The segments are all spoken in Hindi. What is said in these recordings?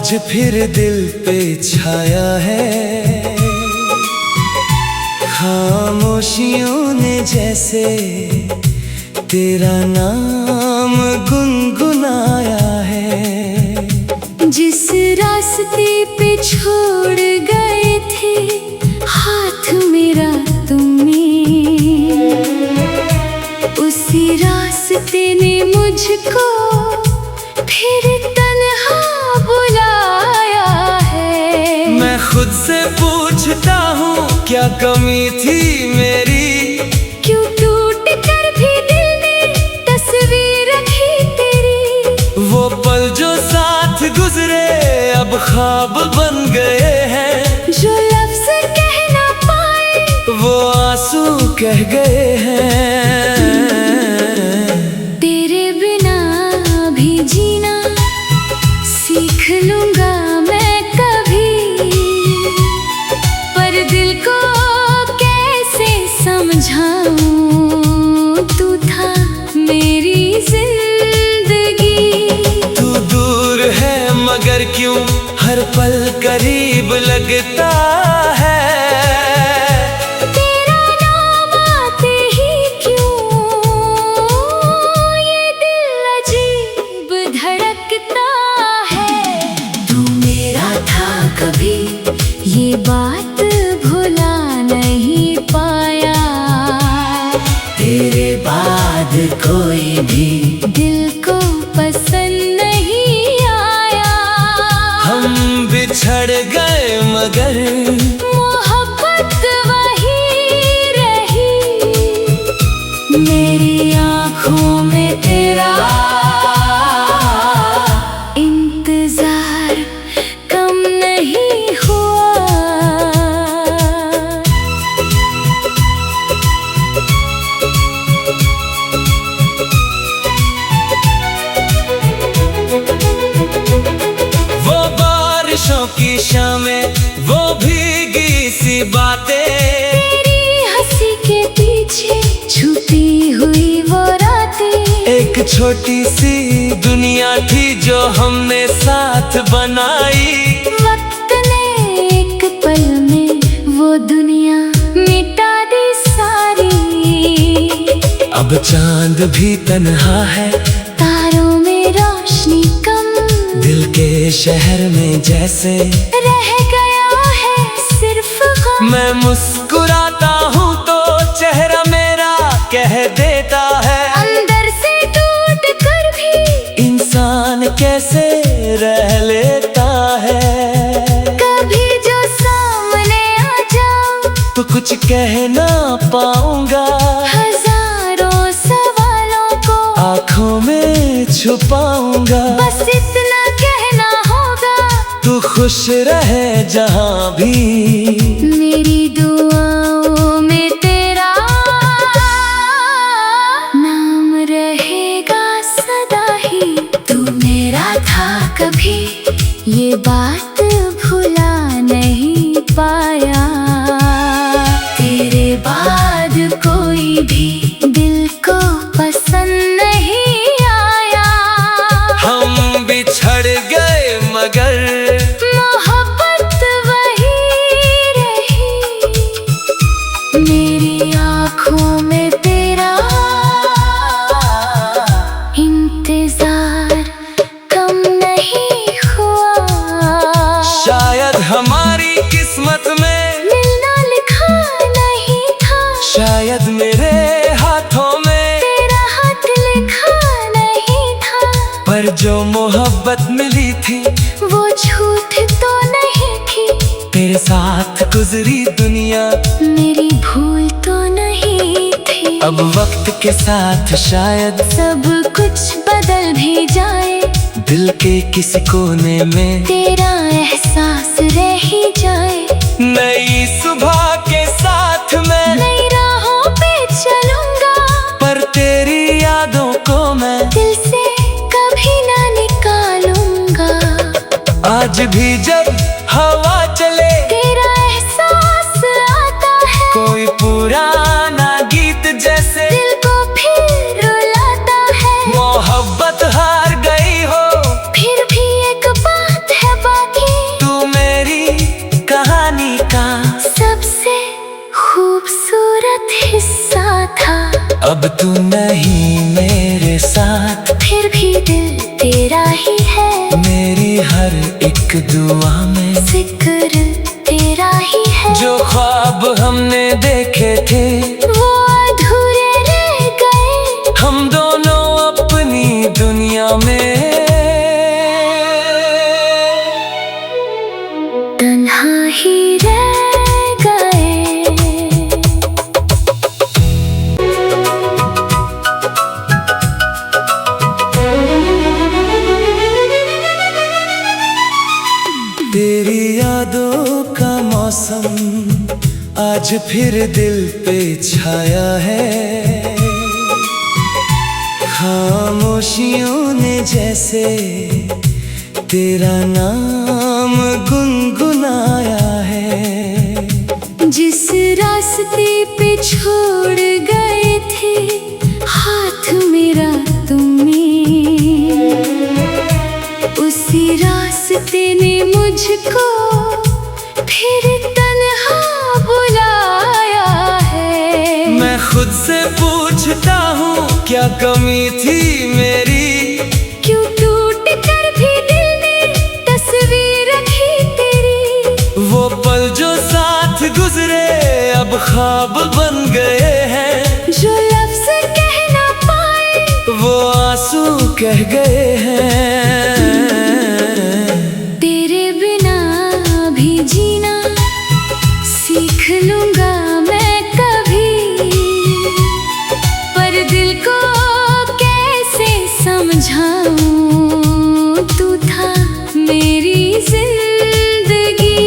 आज फिर दिल पे छाया है, खामोशियों ने जैसे तेरा नाम गुनगुनाया है। जिस रास्ते पे छोड़ गए थे हाथ मेरा तुमने, उसी रास्ते ने मुझको फिर तन्हा बुलाया है। मैं खुद से पूछता हूँ क्या कमी थी मेरी, क्यों टूट कर भी दिल ने तस्वीर रखी तेरी। वो पल जो साथ गुजरे अब ख्वाब बन गए हैं, जो लफ्ज़ कह ना पाए वो आंसू कह गए हैं। तेरे बिना भी जीना सीख लूंगा मैं कभी, पर दिल को कैसे समझाऊं, तू था मेरी जिंदगी। तू दूर है मगर क्यों हर पल करीब लगता है। तेरा नाम आते ही क्यों ये दिल अजीब धड़कता है। तू मेरा था कभी ये बात भुला नहीं पाया, तेरे बाद कोई भी दिल को पसंद नहीं आया। हम बिछड़ गए मगर मोहब्बत वही रही, मेरी आँखों में तेरा इंतजार कम नहीं हुआ। वो बारिशों की शामें, वो भीगी सी बातें, तेरी हंसी के पीछे छुपी हुई वो रातें। एक छोटी सी दुनिया थी जो हमने साथ बनाई। वक्त ने एक पल में वो दुनिया मिटा दी सारी। अब चांद भी तन्हा है, तारों में रोशनी कम, दिल के शहर में जैसे रह गया है सिर्फ गम। मैं मुस्कुराता हूँ तो चेहरा मेरा कह देता है, अंदर से टूट कर भी इंसान कैसे रह लेता है। कभी जो सामने आ जाऊं तो कुछ कह ना पाऊंगा, हजारों सवालों को आँखों में छुपाऊंगा। बस इतना कहना होगा, तू खुश रहे जहाँ भी, मेरी दुआओं में तेरा नाम रहेगा सदा ही। तू मेरा था कभी ये बात भुला नहीं पाया, तेरे बाद कोई भी दिल को पसंद नहीं आया। हम बिछड़ गए मगर मोहब्बत वही रही, मेरी आँखों में तेरा इंतजार कम नहीं हुआ। शायद हमारी किस्मत में मिलना लिखा नहीं था, शायद मेरे हाथों में तेरा हाथ लिखा नहीं था। पर जो मोहब्बत मिली थी वो झूठ तो नहीं थी, तेरे साथ गुजरी दुनिया मेरी भूल तो नहीं थी। अब वक्त के साथ शायद सब कुछ बदल भी जाए, दिल के किसी कोने में तेरा एहसास रह ही जाए। नई सुबह के साथ मैं नई राहों पे चलूंगा, पर तेरी यादों को मैं दिल से कभी ना निकालूंगा। आज भी जब हवा चले तेरा एहसास आता है, कोई पुराना गीत जैसे दिल को फिर रुलाता है। मोहब्बत हार गई हो फिर भी एक बात है, बात अब तू नहीं मेरे साथ, फिर भी दिल तेरा ही है। मेरी हर एक दुआ में जिक्र तेरा ही है। जो ख्वाब हमने देखे थे वो अधूरे रह गए, हम दोनों अपनी दुनिया में तन्हा ही रह गए। तेरी यादों का मौसम आज फिर दिल पे छाया है। खामोशियों ने जैसे तेरा नाम गुनगुनाया है। जिस रास्ते पे छोड़ गए थे हाथ मेरा तुम्हें, उसी रास्ते ने मुझको फिर तन्हा बुलाया है। मैं खुद से पूछता हूँ क्या कमी थी मेरी, क्यों टूट कर भी दिल ने तस्वीर रखी तेरी। वो पल जो साथ गुजरे अब ख्वाब बन गए हैं। जो लफ्ज कह ना पाए वो आंसू कह गए हैं। तेरे बिना भी जीना सीख लूंगा मैं कभी, पर दिल को कैसे समझाऊं, तू था मेरी जिंदगी।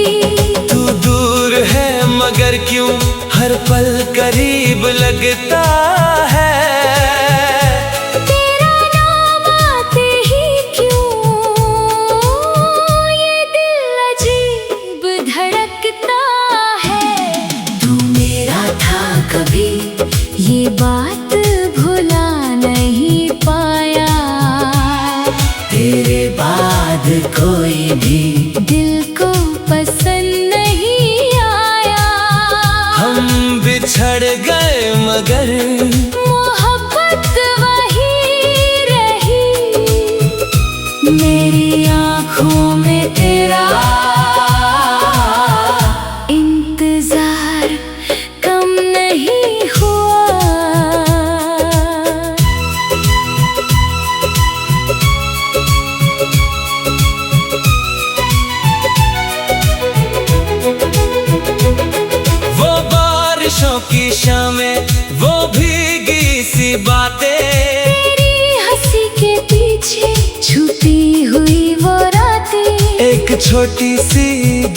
तू दूर है मगर क्यों हर पल करीब लगता है। तेरा नाम आते ही क्यों ये दिल अजीब धड़कता है। तू मेरा था कभी ये बात भुला नहीं पाया, तेरे बाद कोई भी दिल को पसंद नहीं आया। हम बिछड़ गए मगर मोहब्बत वही रही, मेरी आँखों में तेरा इंतजार कम नहीं हुआ। वो बारिशों की शामें, वो भीगी सी बातें, तेरी हंसी के पीछे छुपी हुई वो रातें। एक छोटी सी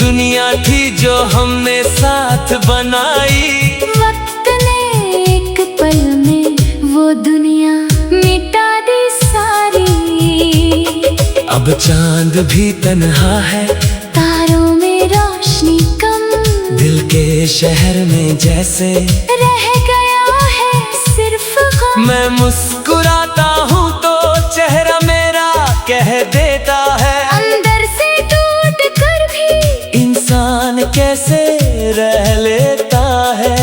दुनिया थी जो हमने साथ बनाई। वक्त ने एक पल में वो दुनिया मिटा दी सारी। अब चांद भी तन्हा है, तारों में रोशनी कम, दिल के शहर में जैसे रह गया है सिर्फ गम। मैं मुस्कुराता हूँ तो चेहरा मेरा कह देता है, अंदर से टूट कर भी इंसान कैसे रह लेता है।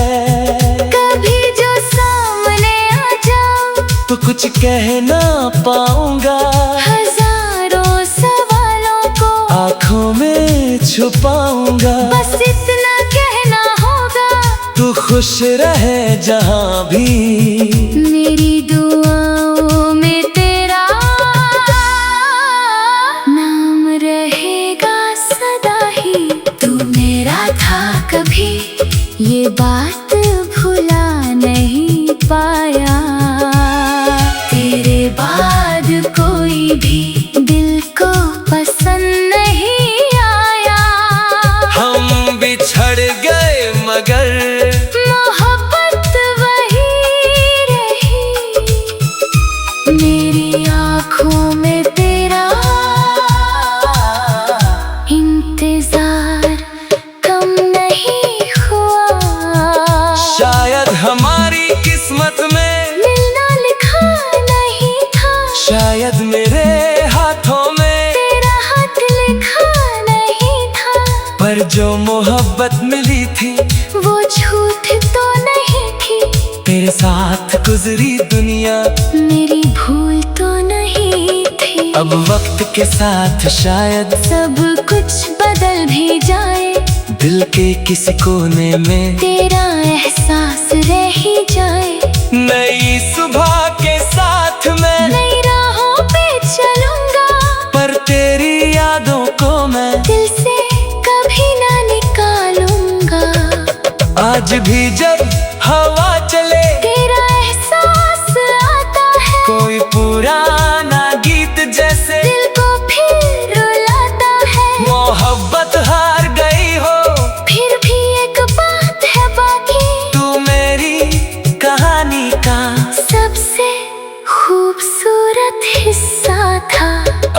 कभी जो सामने आ जाऊं तो कुछ कह ना पाऊंगा, हजारों सवालों को आँखों में छुपाऊंगा। बस इतना कहना होगा, तू खुश रहे जहाँ भी, मेरी दुआओं में तेरा नाम रहेगा सदा ही। तू मेरा था कभी ये बात भुला नहीं पाया, तेरे बाद कोई भी दिल को पसंद नहीं आया। हम बिछड़ गए मगर मोहब्बत वही रही, मेरी आँखों में तेरा इंतजार कम नहीं हुआ। शायद हमारी किस्मत में मिलना लिखा नहीं था, शायद मेरे हाथों में तेरा हाथ लिखा नहीं था। पर जो मोहब्बत मिली थी वो झूठ तो नहीं थी, तेरे साथ गुजरी दुनिया मेरी भूल तो नहीं थी। अब वक्त के साथ शायद सब कुछ बदल भी जाए, दिल के किसी कोने में तेरा एहसास रह ही जाए। नई सुबह के साथ मैं नई राहों पे चलूंगा, पर तेरी यादों को मैं दिल से कभी ना निकालूंगा। आज भी जब हवा चले तेरा एहसास आता है, कोई पुराना गीत जैसे दिल को फिर रुलाता है। मोहब्बत हार गई हो फिर भी एक बात है बाकी, तू मेरी कहानी का सबसे खूबसूरत हिस्सा था।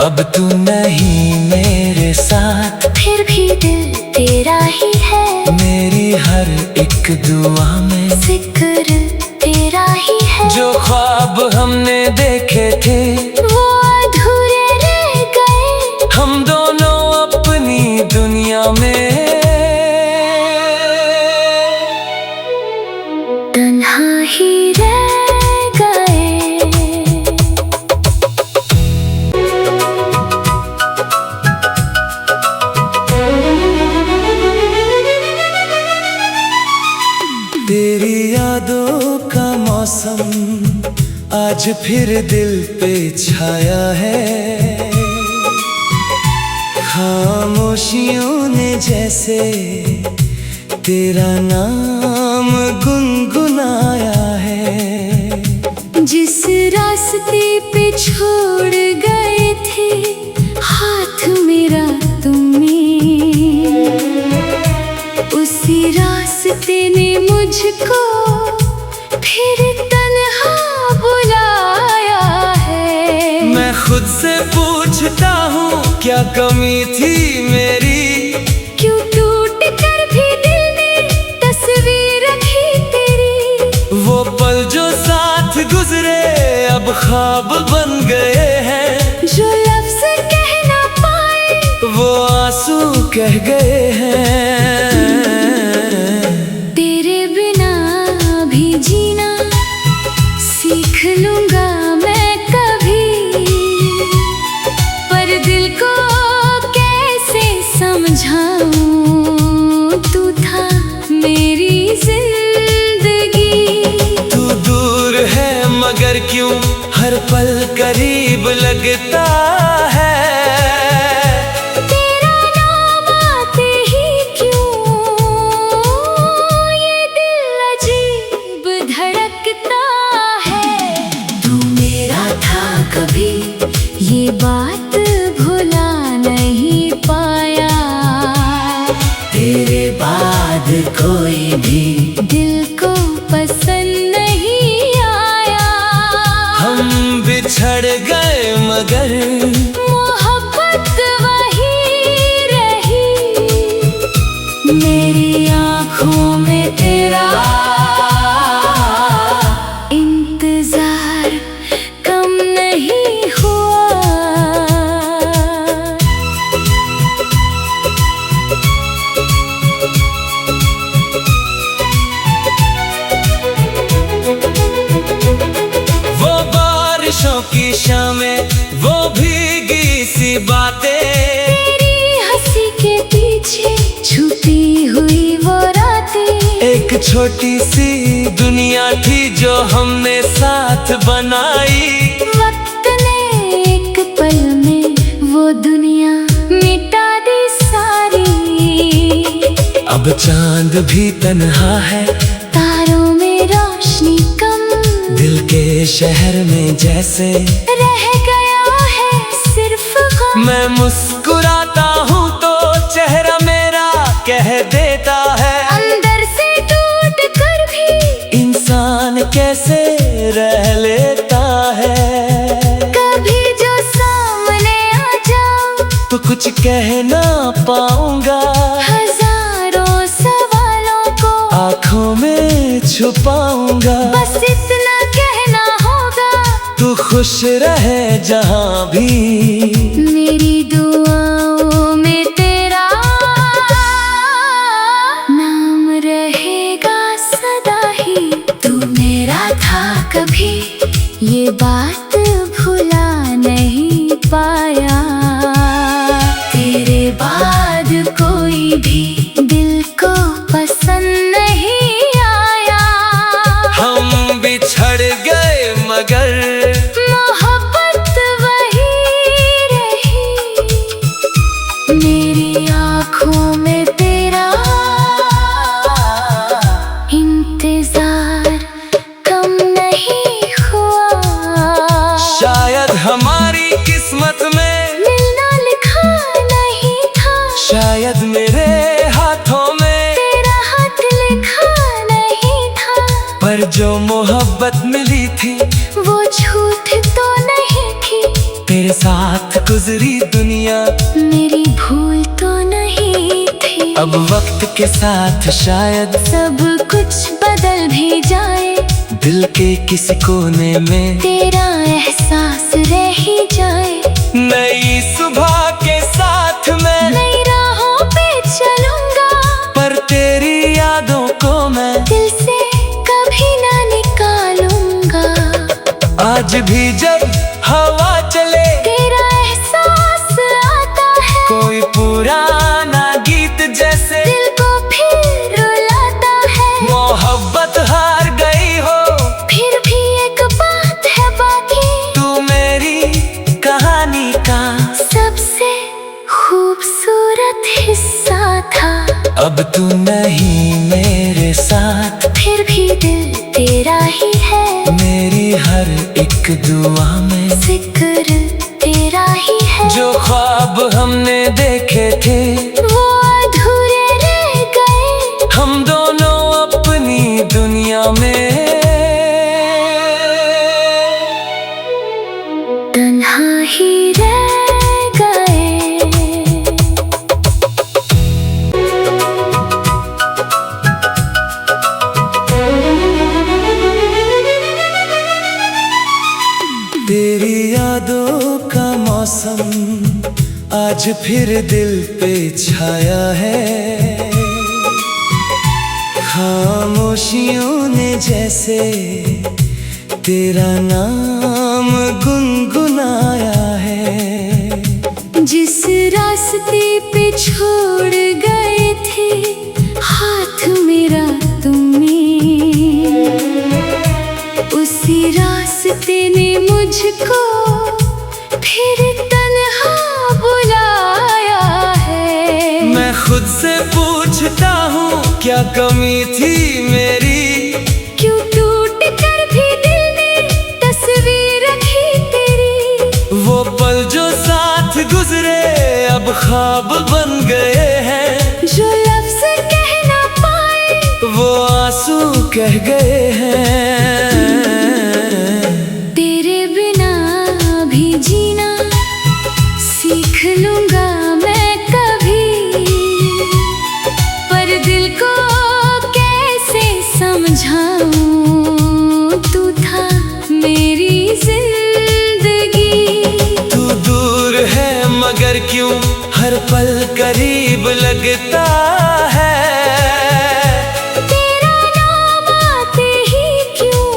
अब तू नहीं मेरे साथ, फिर भी दिल तेरा ही है। मेरी हर एक दुआ में जिक्र तेरा ही है। जो ख्वाब हमने देखे थे वो अधूरे रह गए, हम दोनों अपनी दुनिया में तन्हा ही रह गए। तेरी यादों का मौसम आज फिर दिल पे छाया है। खामोशियों ने जैसे तेरा नाम गुनगुनाया है। जिस रास्ते पे छोड़ गए थे हाथ मेरा तुम्हें, उसी रास्ते ने मुझको फिर तन्हा बुलाया है। मैं खुद से पूछता हूँ क्या कमी थी मेरी, क्यों टूट कर भी दिल ने तस्वीर रखी तेरी। वो पल जो साथ गुजरे अब ख्वाब बन गए हैं। जो लफ्ज कह ना पाए वो आंसू कह गए हैं। तेरे बिना भी जीना सीख लूंगा मैं कभी, पर दिल को कैसे समझाऊं, तू था मेरी जिंदगी। तू दूर है मगर क्यों हर पल करीब लगता है। तेरा नाम आते ही क्यों ये दिल अजीब धड़कता है। तू मेरा था कभी ये बात भुला नहीं पाया, तेरे बाद कोई भी दिल को पसंद नहीं आया। हम बिछड़ गए मगर मोहब्बत वही रही, मेरी आँखों में तेरा इंतजार कम नहीं हुआ। वो बारिशों की शामें, वो भीगी सी बातें, तेरी हंसी के पीछे छुपी हुई वो रातें। एक छोटी सी दुनिया थी जो हमने साथ बनाई। वक्त ने एक पल में वो दुनिया मिटा दी सारी। अब चांद भी तन्हा है, तारों में रोशनी कम, दिल के शहर में जैसे रह गया है सिर्फ गम। मैं मुस्कुराता हूँ तो चेहरा मेरा कह देता है, अंदर से टूट कर भी इंसान कैसे रह लेता है। कभी जो सामने आ जाओ तो कुछ कह ना पाऊंगा, हजारों सवालों को आँखों में छुपाऊंगा। बस इतना कहना होगा, तू खुश रहे जहाँ भी, मेरी दुआओं में तेरा नाम रहेगा सदा ही। तू मेरा भी ये बात भुला नहीं पाया। तेरे बाद कोई भी दिल को पसंद नहीं आया। हम बिछड़ गए मगर मोहब्बत वही रही। मेरी आँखों में तेरा इंतजार कम नहीं हुआ। शायद हमारी किस्मत में मिलना लिखा नहीं था। शायद मेरे हाथों में तेरा हाथ लिखा नहीं था। पर जो मोहब्बत मिली थी वो झूठ तो नहीं थी। तेरे साथ गुजरी दुनिया मेरी भूल तो नहीं थी। अब वक्त के साथ शायद सब कुछ बदल भी जाए। दिल के किसी कोने में तेरा एहसास रह ही जाए। नई सुबह के साथ मैं नई राहों पे चलूंगा। पर तेरी यादों को मैं दिल से कभी ना निकालूंगा। आज भी जब हवा चले तेरा एहसास आता है। कोई पुराना गीत जैसे दिल को फिर रुलाता है। मोहब्बत हार गई हो फिर भी एक बात है बाकी। तू मेरी कहानी का सबसे खूबसूरत हिस्सा था। अब तू नहीं मेरे साथ फिर भी दिल तेरा ही है। मेरी हर एक दुआ में जिक्र तेरा ही है। जो ख्वाब हमने देखे थे वो अधूरे रह गए। हम दोनों अपनी दुनिया में तन्हा ही रह गए। तेरी यादों का मौसम आज फिर दिल पे छाया है। खामोशियों ने जैसे तेरा नाम गुनगुनाया है। जिस रास्ते पे छोड़ गए थे हाथ मेरा तुम्हें, उसी रास्ते ने मुझको फिर तन्हा बुलाया है। मैं खुद से पूछता हूँ क्या कमी थी मेरी। क्यों टूट कर भी दिल ने तस्वीर रखी तेरी। वो पल जो साथ गुजरे अब ख्वाब बन गए हैं। जो लफ्ज कह ना पाए वो आंसू कह गए हैं। तेरे बिना भी जीना सीख लूंगा मैं कभी। पर दिल को कैसे समझाऊं, तू था मेरी जिंदगी। तू दूर है मगर क्यों हर पल करीब लगता है। तेरा नाम आते ही क्यों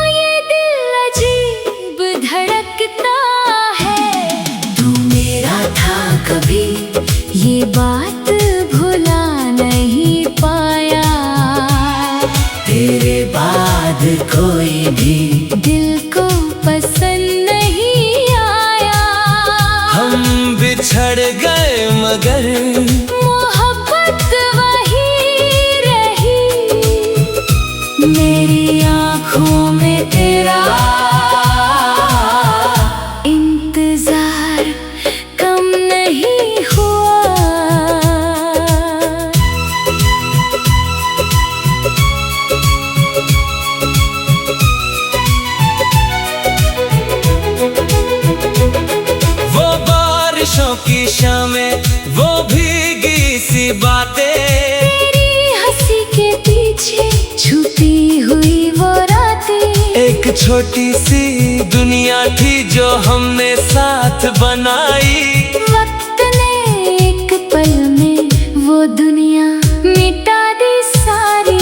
ये दिल अजीब धड़कता है। तू मेरा था कभी ये बात भुला नहीं पाया। तेरे बाद कोई भी दिल को पसंद नहीं आया। हम बिछड़ गए मगर मोहब्बत वही रही। मेरी आँखों में तेरा इंतजार कम नहीं हुआ। वो बारिशों की शामें वो भीगी सी बातें। तेरी हंसी के पीछे छुपी हुई वो रातें। एक छोटी सी दुनिया थी जो हमने साथ बनाई। वक्त ने एक पल में वो दुनिया मिटा दी सारी।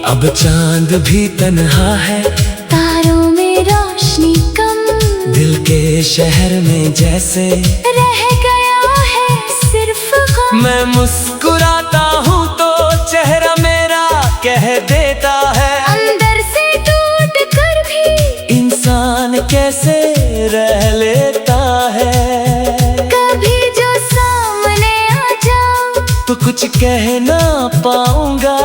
अब अब चांद भी तन्हा है, तारों में रोशनी कम, दिल के शहर में जैसे रह गया है सिर्फ गम। मैं मुस्कुराता हूँ तो चेहरा मेरा कह देता है, अंदर से टूट कर भी इंसान कैसे रह लेता है। कभी जो सामने आ जाऊं तो कुछ कह ना पाऊंगा,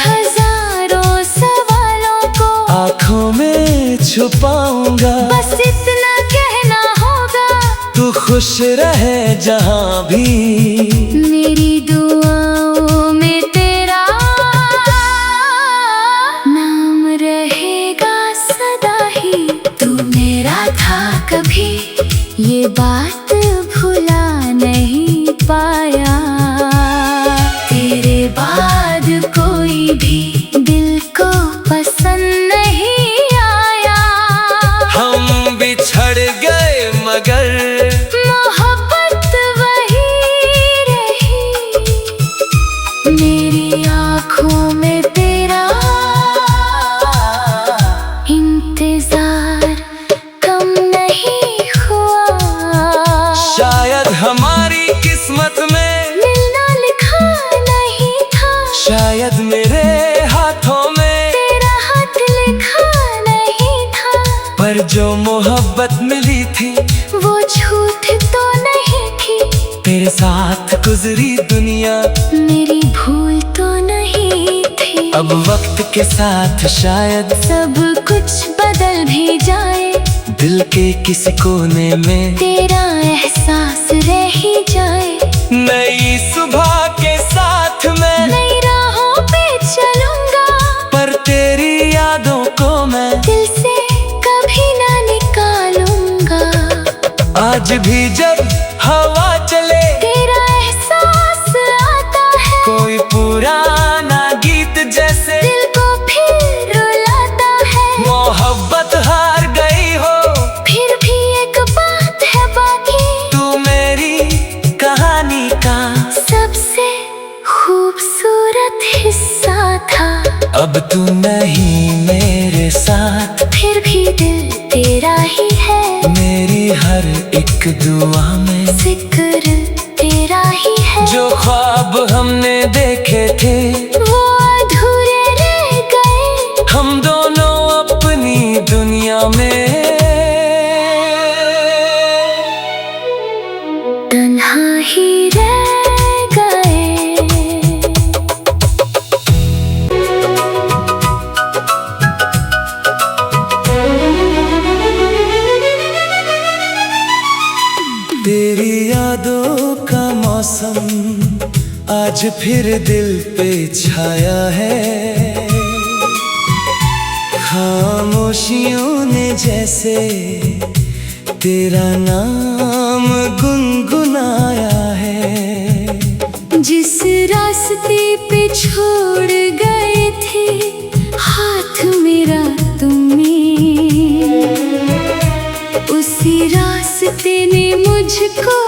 हजारों सवालों को आँखों में छुपाऊंगा। बस इतना कहना होगा, तू खुश रहे जहाँ भी, मेरी दुआओं में तेरा नाम रहेगा सदा ही। तू मेरा था कभी, ये बात भुला नहीं पाया, तेरे बाद कोई भी दिल को पसंद नहीं आया। हम बिछड़ गए मगर मोहब्बत वही रही, मेरी आँखों में तेरा इंतजार कम नहीं हुआ। शायद हमारी किस्मत में मिलना लिखा नहीं था, शायद मेरे हाथों में तेरा हाथ लिखा नहीं था। पर जो मोहब्बत मिली थी वो झूठ तो नहीं थी, तेरे साथ गुजरी दुनिया मेरी भूल तो नहीं थी। अब वक्त के साथ शायद सब कुछ बदल भी जाए, दिल के किसी कोने में तेरा एहसास रह ही जाए। नई सुबह के साथ मैं नई राहों पे चलूंगा, पर तेरी यादों को मैं दिल से कभी ना निकालूंगा। आज भी जब हवा चले तेरा एहसास आता है, कोई पुराना गीत जैसे दिल को फिर रुलाता है। मोहब्बत हार गई हो फिर भी एक बात है बाकी, तू मेरी कहानी का सबसे खूबसूरत हिस्सा था। अब तू नहीं मेरे साथ, फिर भी दिल तेरा ही है, मेरी हर एक दुआ में जिक्र तेरा ही है। जो ख्वाब हमने देखे थे वो अधूरे रह गए, हम दोनों अपनी दुनिया में तन्हा ही रह गए। तेरी यादों का मौसम आज फिर दिल पे छाया है, खामोशियों ने जैसे तेरा नाम गुनगुनाया है। जिस रास्ते पे छोड़ गए थे हाथ मेरा तुम्हें, उसी रास्ते ने मुझको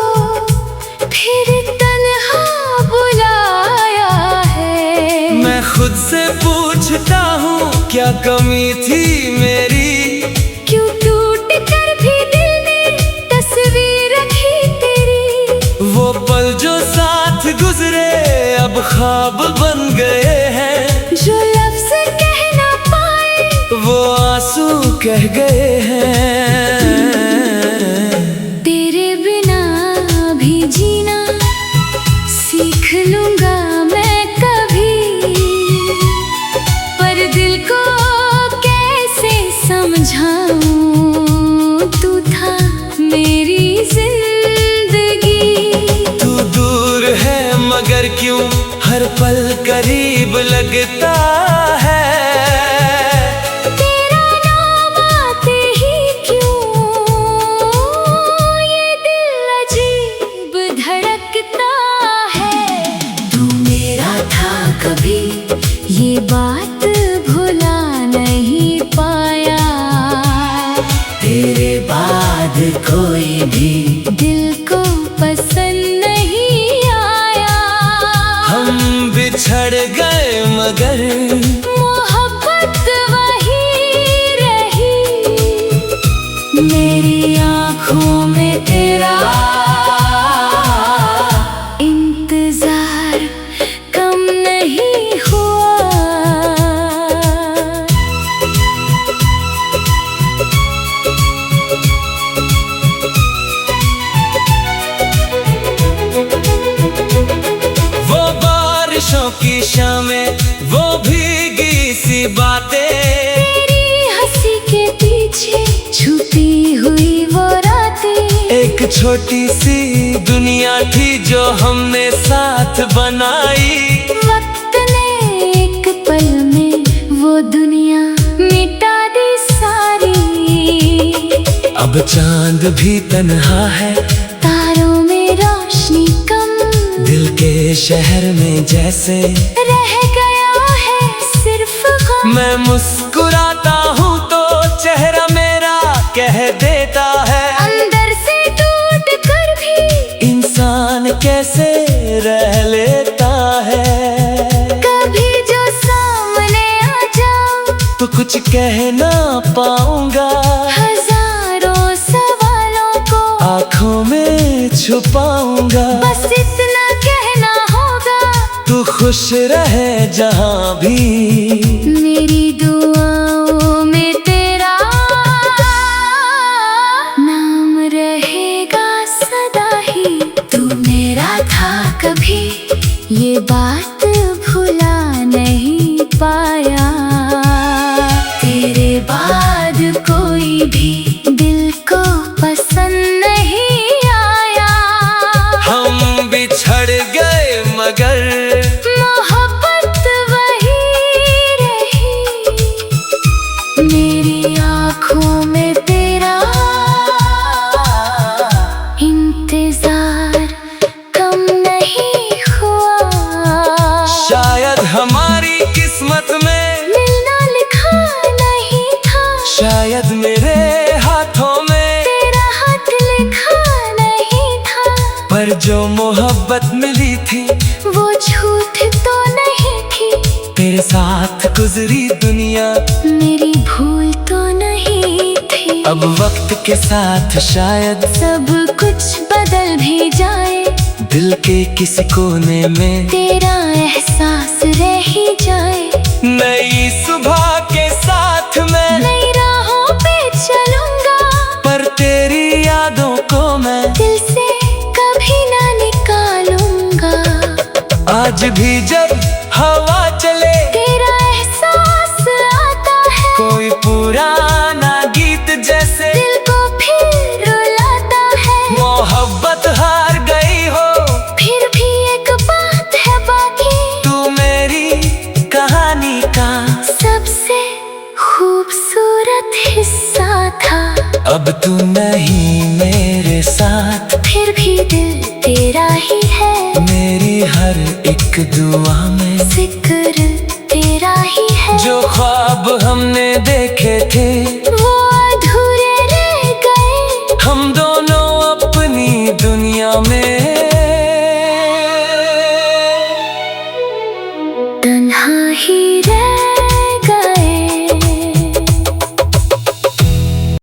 फिर तन्हा बुलाया है। मैं खुद से पूछता हूँ क्या कमी थी मेरी, क्यों टूट कर भी दिल ने तस्वीर रखी तेरी। वो पल जो साथ गुजरे अब ख्वाब बन गए हैं, जो लफ्ज कह ना पाए वो आंसू कह गए हैं। तेरे बिना भी जीना सीख लूंगा मैं कभी, पर दिल को कैसे समझाऊं, तू था मेरी जिंदगी। तू दूर है मगर क्यों हर पल करीब लगता है, तेरा नाम आते ही क्यों ये दिल अजीब धड़कता है। तू मेरा था कभी, ये बात भुला नहीं पाया, तेरे बाद कोई भी दिल को पसंद नहीं आया। हम बिछड़ गए मगर मोहब्बत ख्वाहिशों की शामें, वो भीगी सी बातें। तेरी हंसी के पीछे छुपी हुई वो रातें। एक छोटी सी दुनिया थी जो हमने साथ बनाई। वक्त ने एक पल में वो दुनिया मिटा दी सारी। अब चांद भी तन्हा है, तारों में रोशनी कम, दिल के शहर में जैसे रह गया है सिर्फ गम। मैं मुस्कुराता हूँ तो चेहरा मेरा कह देता है, अंदर से टूट कर भी इंसान कैसे रह लेता है। कभी जो सामने आ जाऊं तो कुछ कह ना पाऊंगा, हजारों सवालों को आँखों में छुपाऊंगा। बस इतना कहना होगा, तू खुश रहे जहाँ भी, मेरी दुआओं में तेरा नाम रहेगा सदा ही। तू मेरा था कभी, ये बात भुला नहीं पाया। तेरे बाद कोई भी दिल को पसंद नहीं आया। हम बिछड़ गए मगर मोहब्बत वही रही। मेरी आँखों में तेरा इंतजार कम नहीं हुआ। शायद हमारी किस्मत में मिलना लिखा नहीं था, शायद मेरे हाथों में तेरा हाथ लिखा नहीं था। पर जो मोहब्बत मिली थी वो झूठ तो नहीं थी, तेरे साथ गुजरी दुनिया मेरी भूल तो नहीं थी। अब वक्त के साथ शायद सब कुछ बदल भी जाए, दिल के किसी कोने में तेरा एहसास रह ही जाए। नई सुबह के साथ मैं नई राहों पे चलूंगा, पर तेरी यादों को मैं दिल से कभी ना निकालूंगा। आज भी जब हवा चले तेरा एहसास आता है, कोई पुराना गीत जैसे दिल को फिर रुलाता है। मोहब्बत हार गई हो फिर भी एक बात है बाकी, तू मेरी कहानी का सबसे खूबसूरत हिस्सा था। अब तू नहीं मेरे साथ, फिर भी दिल तेरा ही है। मेरी हर एक दुआ में जिक्र तेरा ही है। जो ख्वाब हमने देखे थे वो अधूरे रह गए, हम दोनों अपनी दुनिया में तन्हा ही रह